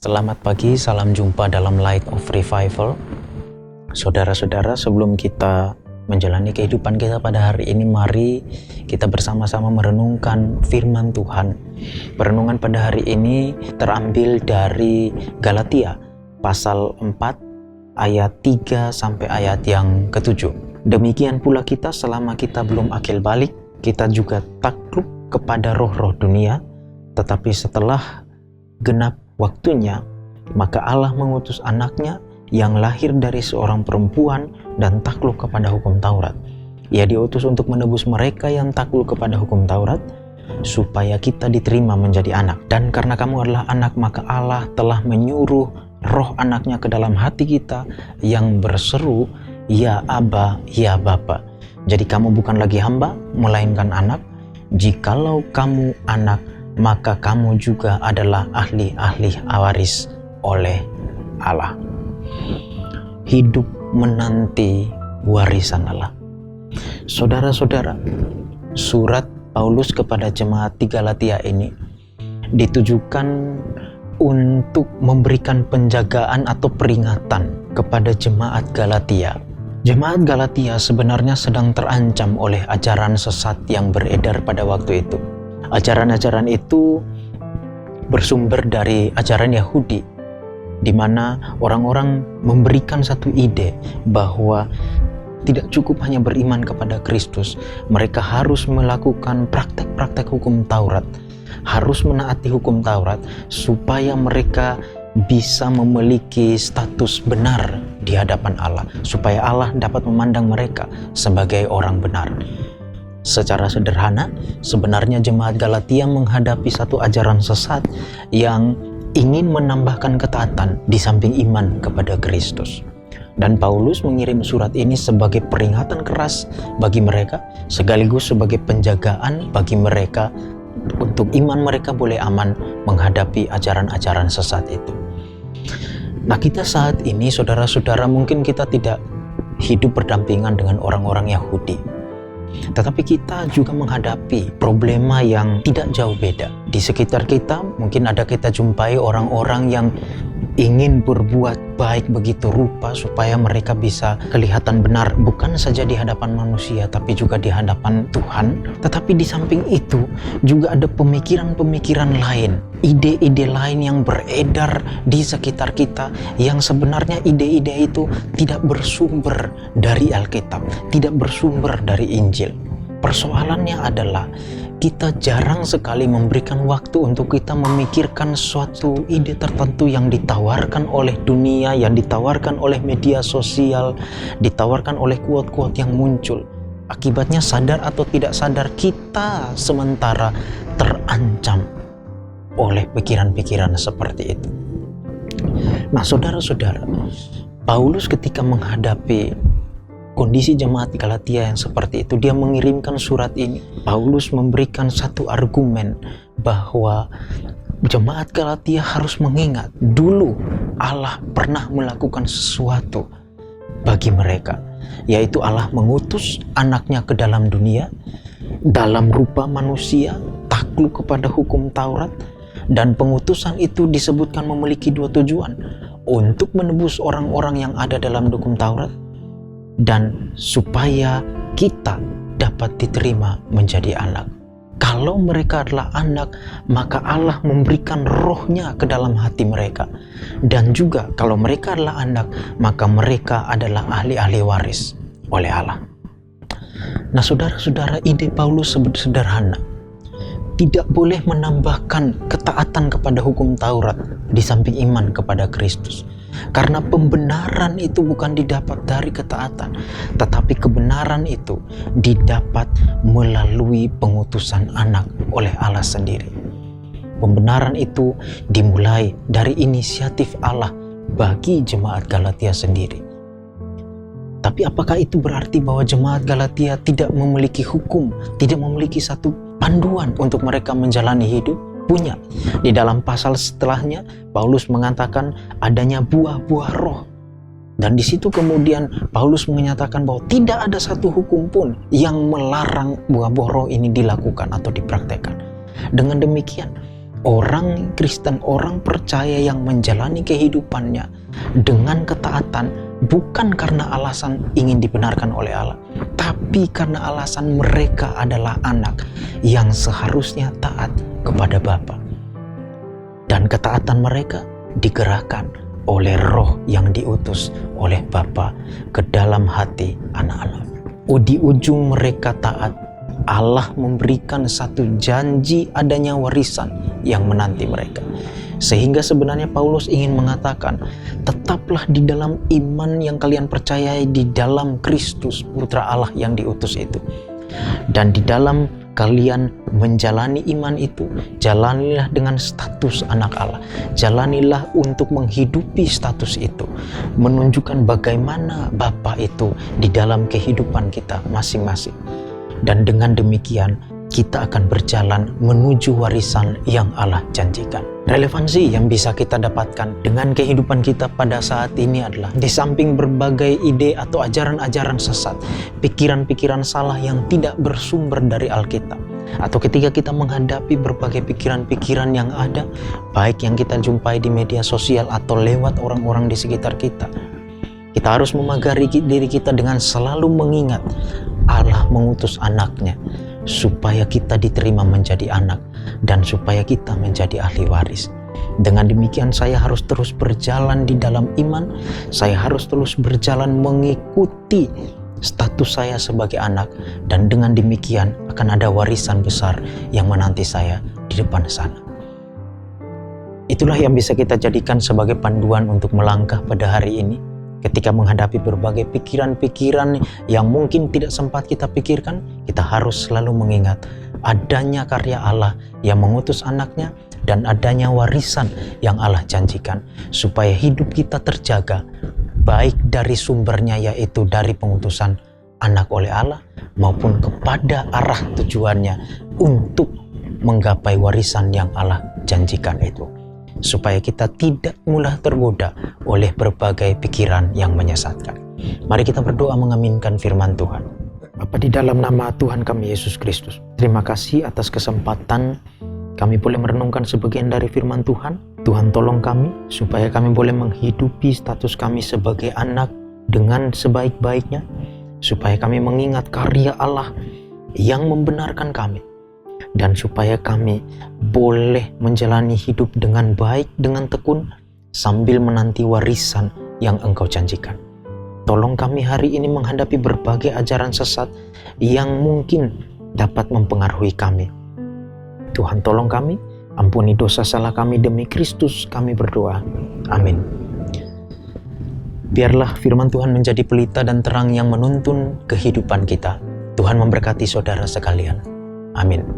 Selamat pagi, salam jumpa dalam Light of Revival. Saudara-saudara, sebelum kita menjalani kehidupan kita pada hari ini, mari kita bersama-sama merenungkan firman Tuhan. Perenungan pada hari ini terambil dari Galatia, pasal 4, ayat 3 sampai ayat yang ke-7. Demikian pula kita selama kita belum akil balik, kita juga takluk kepada roh-roh dunia, tetapi setelah genap waktunya, maka Allah mengutus anaknya yang lahir dari seorang perempuan dan takluk kepada hukum Taurat. Ia diutus untuk menebus mereka yang takluk kepada hukum Taurat, supaya kita diterima menjadi anak. Dan karena kamu adalah anak, maka Allah telah menyuruh roh anaknya ke dalam hati kita yang berseru, Ya Aba, Ya Bapa. Jadi kamu bukan lagi hamba, melainkan anak. Jikalau kamu anak, maka kamu juga adalah ahli-ahli waris oleh Allah. Hidup menanti warisan Allah. Saudara-saudara, surat Paulus kepada jemaat di Galatia ini ditujukan untuk memberikan penjagaan atau peringatan kepada jemaat Galatia. Jemaat Galatia sebenarnya sedang terancam oleh ajaran sesat yang beredar pada waktu itu. Ajaran-ajaran itu bersumber dari ajaran Yahudi, di mana orang-orang memberikan satu ide bahwa tidak cukup hanya beriman kepada Kristus, mereka harus melakukan praktek-praktek hukum Taurat, harus menaati hukum Taurat supaya mereka bisa memiliki status benar di hadapan Allah, supaya Allah dapat memandang mereka sebagai orang benar. Secara sederhana, sebenarnya jemaat Galatia menghadapi satu ajaran sesat yang ingin menambahkan ketaatan di samping iman kepada Kristus. Dan Paulus mengirim surat ini sebagai peringatan keras bagi mereka, sekaligus sebagai penjagaan bagi mereka untuk iman mereka boleh aman menghadapi ajaran-ajaran sesat itu. Nah, kita saat ini, saudara-saudara, mungkin kita tidak hidup berdampingan dengan orang-orang Yahudi, tetapi kita juga menghadapi problema yang tidak jauh beda. Di sekitar kita mungkin ada kita jumpai orang-orang yang ingin berbuat baik begitu rupa supaya mereka bisa kelihatan benar, bukan saja di hadapan manusia tapi juga di hadapan Tuhan. Tetapi di samping itu juga ada pemikiran-pemikiran lain, ide-ide lain yang beredar di sekitar kita, yang sebenarnya ide-ide itu tidak bersumber dari Alkitab, tidak bersumber dari Injil. Persoalannya adalah kita jarang sekali memberikan waktu untuk kita memikirkan suatu ide tertentu yang ditawarkan oleh dunia, yang ditawarkan oleh media sosial, ditawarkan oleh quote-quote yang muncul. Akibatnya sadar atau tidak sadar kita sementara terancam oleh pikiran-pikiran seperti itu. Nah, saudara-saudara, Paulus ketika menghadapi kondisi jemaat di Galatia yang seperti itu, dia mengirimkan surat ini. Paulus memberikan satu argumen bahwa jemaat Galatia harus mengingat dulu Allah pernah melakukan sesuatu bagi mereka, yaitu Allah mengutus anaknya ke dalam dunia dalam rupa manusia, takluk kepada hukum Taurat, dan pengutusan itu disebutkan memiliki dua tujuan: untuk menebus orang-orang yang ada dalam hukum Taurat, dan supaya kita dapat diterima menjadi anak. Kalau mereka adalah anak, maka Allah memberikan rohnya ke dalam hati mereka. Dan juga kalau mereka adalah anak, maka mereka adalah ahli-ahli waris oleh Allah. Nah, saudara-saudara, ide Paulus sederhana. Tidak boleh menambahkan ketaatan kepada hukum Taurat di samping iman kepada Kristus. Karena pembenaran itu bukan didapat dari ketaatan, tetapi kebenaran itu didapat melalui pengutusan anak oleh Allah sendiri. Pembenaran itu dimulai dari inisiatif Allah bagi jemaat Galatia sendiri. Tapi apakah itu berarti bahwa jemaat Galatia tidak memiliki hukum, tidak memiliki satu panduan untuk mereka menjalani hidup? Punya. Di dalam pasal setelahnya, Paulus mengatakan adanya buah-buah roh. Dan di situ kemudian Paulus menyatakan bahwa tidak ada satu hukum pun yang melarang buah-buah roh ini dilakukan atau dipraktekkan. Dengan demikian, orang Kristen, orang percaya yang menjalani kehidupannya dengan ketaatan bukan karena alasan ingin dibenarkan oleh Allah, tapi karena alasan mereka adalah anak yang seharusnya taat kepada Bapa. Dan ketaatan mereka digerakkan oleh roh yang diutus oleh Bapa ke dalam hati anak-anak. Di ujung mereka taat, Allah memberikan satu janji adanya warisan yang menanti mereka. Sehingga sebenarnya Paulus ingin mengatakan, tetaplah di dalam iman yang kalian percayai di dalam Kristus, Putra Allah yang diutus itu. Dan di dalam kalian menjalani iman itu, jalanilah dengan status anak Allah. Jalanilah untuk menghidupi status itu, menunjukkan bagaimana Bapa itu di dalam kehidupan kita masing-masing. Dan dengan demikian, kita akan berjalan menuju warisan yang Allah janjikan. Relevansi yang bisa kita dapatkan dengan kehidupan kita pada saat ini adalah, di samping berbagai ide atau ajaran-ajaran sesat, pikiran-pikiran salah yang tidak bersumber dari Alkitab, atau ketika kita menghadapi berbagai pikiran-pikiran yang ada, baik yang kita jumpai di media sosial atau lewat orang-orang di sekitar kita, kita harus memagari diri kita dengan selalu mengingat Allah mengutus anaknya supaya kita diterima menjadi anak dan supaya kita menjadi ahli waris. Dengan demikian saya harus terus berjalan di dalam iman, saya harus terus berjalan mengikuti status saya sebagai anak, dan dengan demikian akan ada warisan besar yang menanti saya di depan sana. Itulah yang bisa kita jadikan sebagai panduan untuk melangkah pada hari ini. Ketika menghadapi berbagai pikiran-pikiran yang mungkin tidak sempat kita pikirkan, kita harus selalu mengingat adanya karya Allah yang mengutus anaknya dan adanya warisan yang Allah janjikan, supaya hidup kita terjaga, baik dari sumbernya yaitu dari pengutusan anak oleh Allah, maupun kepada arah tujuannya untuk menggapai warisan yang Allah janjikan itu, supaya kita tidak mudah tergoda oleh berbagai pikiran yang menyesatkan. Mari kita berdoa mengaminkan firman Tuhan. Bapa, di dalam nama Tuhan kami Yesus Kristus, terima kasih atas kesempatan kami boleh merenungkan sebagian dari firman Tuhan. Tuhan, tolong kami supaya kami boleh menghidupi status kami sebagai anak dengan sebaik-baiknya, supaya kami mengingat karya Allah yang membenarkan kami, dan supaya kami boleh menjalani hidup dengan baik, dengan tekun, sambil menanti warisan yang Engkau janjikan. Tolong kami hari ini menghadapi berbagai ajaran sesat yang mungkin dapat mempengaruhi kami. Tuhan, tolong kami, ampuni dosa salah kami demi Kristus kami berdoa. Amin. Biarlah firman Tuhan menjadi pelita dan terang yang menuntun kehidupan kita. Tuhan memberkati saudara sekalian. Amin.